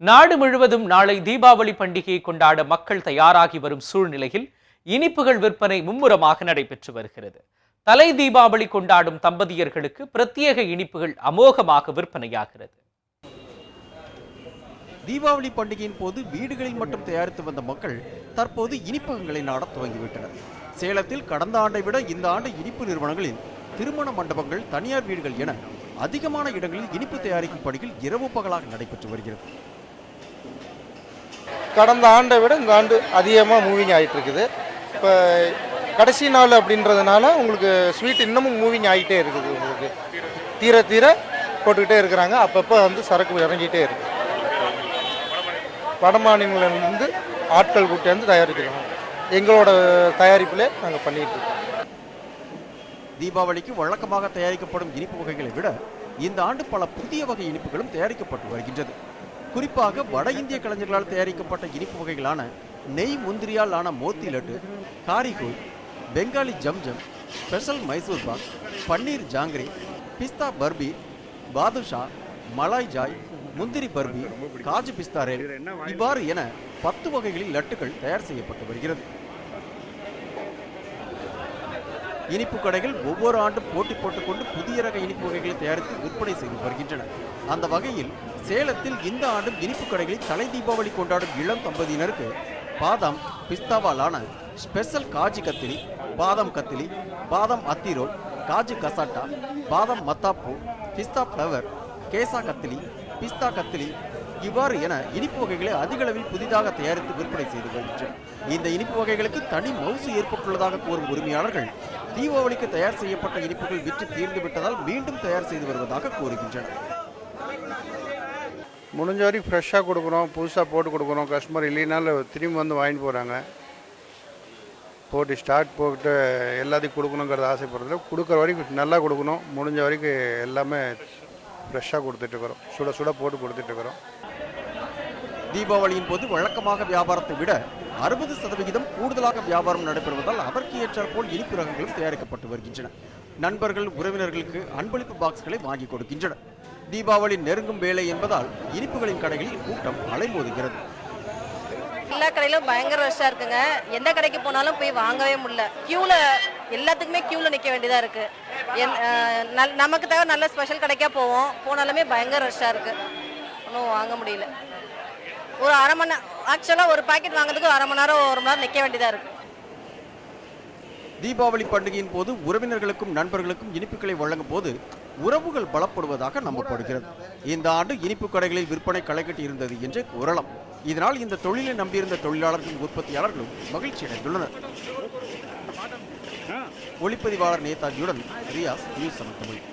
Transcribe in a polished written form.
நாடு முழுவதும் நாளை தீபாவளி பண்டிகையை கொண்டாட மக்கள் தயாராகி வரும் சூழ்நிலையில் இனிப்புகள் விற்பனை மும்முரமாக நடைபெற்று வருகிறது. தலை தீபாவளி கொண்டாடும் தம்பதியர்களுக்கு பிரத்யேக இனிப்புகள் அமோகமாக விற்பனையாகிறது. தீபாவளி பண்டிகையின் போது வீடுகளில் மட்டும் தயாரித்து வந்த மக்கள் தற்போது இனிப்பகங்களை நாட துவங்கிவிட்டனர். சேலத்தில் கடந்த ஆண்டை விட இந்த ஆண்டு இனிப்பு நிறுவனங்களில் திருமண மண்டபங்கள், தனியார் வீடுகள் என அதிகமான இடங்களில் இனிப்பு தயாரிக்கும் பணிகள் இரவு பகலாக நடைபெற்று வருகிறது. கடந்த ஆண்டை விட இந்த ஆண்டு அதிகமாக மூவிங் ஆகிட்டு இருக்குது. இப்போ கடைசி நாள் அப்படின்றதுனால உங்களுக்கு ஸ்வீட் இன்னமும் மூவிங் ஆகிட்டே இருக்குது. உங்களுக்கு தீர தீர போட்டுக்கிட்டே இருக்கிறாங்க. அப்பப்போ சரக்கு இறங்கிட்டே இருக்கு. வட மாநிலங்களிலிருந்து ஆட்கள் கூட்டி வந்து தயாரிக்கிறோம். எங்களோட தயாரிப்பிலே நாங்கள் பண்ணிட்டு இருக்கோம். தீபாவளிக்கு வழக்கமாக தயாரிக்கப்படும் இனிப்பு வகைகளை விட இந்த ஆண்டு பல புதிய வகை இனிப்புகளும் தயாரிக்கப்பட்டு வருகின்றது. குறிப்பாக வட இந்திய கலைஞர்களால் தயாரிக்கப்பட்ட இனிப்பு வகைகளான நெய் முந்திரியால் ஆன மோத்தி லட்டு, காரிகூல், பெங்காலி ஜம்ஜம், ஸ்பெஷல் மைசூர் பாக், பன்னீர் ஜாங்கிரி, பிஸ்தா பர்பி, பாதுஷா, மலாய் ஜாய், முந்திரி பர்பி, காஜு பிஸ்தா ரேல் இவ்வாறு என 10 வகைகளில் லட்டுகள் தயார் செய்யப்பட்டு வருகிறது. இனிப்பு கடைகள் ஒவ்வொரு ஆண்டும் போட்டி போட்டுக்கொண்டு புதிய ரக இனிப்பு வகைகளை தயாரித்து விற்பனை செய்து வருகின்றன. அந்த வகையில் சேலத்தில் இந்த ஆண்டும் இனிப்பு கடைகளில் தலை தீபாவளி கொண்டாடும் இளம் தம்பதியினருக்கு பாதாம் பிஸ்தாவாலான ஸ்பெஷல் காஜு கத்திலி, பாதாம் கத்திலி, பாதாம் அத்திரோல், காஜு கசாட்டா, பாதாம் மத்தாப்பூ, பிஸ்தா ஃப்ளவர், கேசா கத்திலி, பிஸ்தா கத்திலி இவ்வாறு என இனிப்பு வகைகளை அதிக அளவில் புதிதாக தயாரித்து விற்பனை செய்து வருகின்றனர். இந்த இனிப்பு வகைகளுக்கு தனி மவுசு ஏற்பட்டுள்ளதாக கூறும் உரிமையாளர்கள் தீபாவளிக்கு தயார் செய்யப்பட்ட இனிப்புகள் விற்று தீர்ந்து விட்டதால் மீண்டும் தயார் செய்து வருவதாக கூறுகின்றனர். முடிஞ்ச வரைக்கும் ஃப்ரெஷ்ஷாக கொடுக்குறோம், புதுசாக போட்டு கொடுக்குறோம். கஸ்டமர் இல்லைனாலும் திரும்பி வந்து வாங்கிட்டு போகிறாங்க. போட்டு ஸ்டாக் போட்டு எல்லாத்தையும் கொடுக்கணுங்கிறத ஆசைப்படுறதுல கொடுக்குற வரைக்கும் நல்லா கொடுக்கணும். முடிஞ்ச வரைக்கும் எல்லாமே ஃப்ரெஷ்ஷாக கொடுத்துட்ருக்குறோம். சுட சுட போட்டு கொடுத்துட்ருக்குறோம். தீபாவளியின் போது வழக்கமாக வியாபாரத்தை விட 60% கூடுதலாக வியாபாரம் நடைபெறுவதால் அதற்கு ஏற்றாற்போல் இனிப்பு ரகங்களும் தயாரிக்கப்பட்டு வருகின்றன. நண்பர்கள், உறவினர்களுக்கு அன்பளிப்பு பாக்ஸ்களை வாங்கி கொடுக்கின்றனர். தீபாவளி நெருங்கும் வேலை என்பதால் இனிப்புகளின் கடைகளில் கூட்டம் அலைமோதுகிறது. எல்லா கடையிலும் பயங்கர ரஷ்ஷாக இருக்குங்க. எந்த கடைக்கு போனாலும் போய் வாங்கவே முடியல. எல்லாத்துக்குமே கியூவில் நிற்க வேண்டியதாக இருக்குது. நமக்கு தவிர நல்ல ஸ்பெஷல் கடைக்காக போனாலுமே பயங்கர ரஷ்ஷாக இருக்குது. ஒன்றும் வாங்க முடியல. ஒரு அரை மணி நேரம், ஆக்சுவலாக ஒரு பாக்கெட் வாங்குறதுக்கு 1/2 மணி நேரம் 1 மணி நேரம் நிற்க வேண்டியதாக இருக்குது. தீபாவளி பண்டிகையின் போது உறவினர்களுக்கும் நண்பர்களுக்கும் இனிப்புகளை வழங்கும் போது உறவுகள் பலப்படுவதாக நம்பப்படுகிறது. இந்த ஆண்டு இனிப்பு கடைகளில் விற்பனை களைகட்டி இருந்தது என்று கூறலாம். இதனால் இந்த தொழிலை நம்பியிருந்த தொழிலாளர்களும் உற்பத்தியாளர்களும் மகிழ்ச்சி அடைந்துள்ளனர். ஒளிப்பதிவாளர் நேதாஜியுடன் ரியாஸ், நியூஸ் 7 தமிழ்.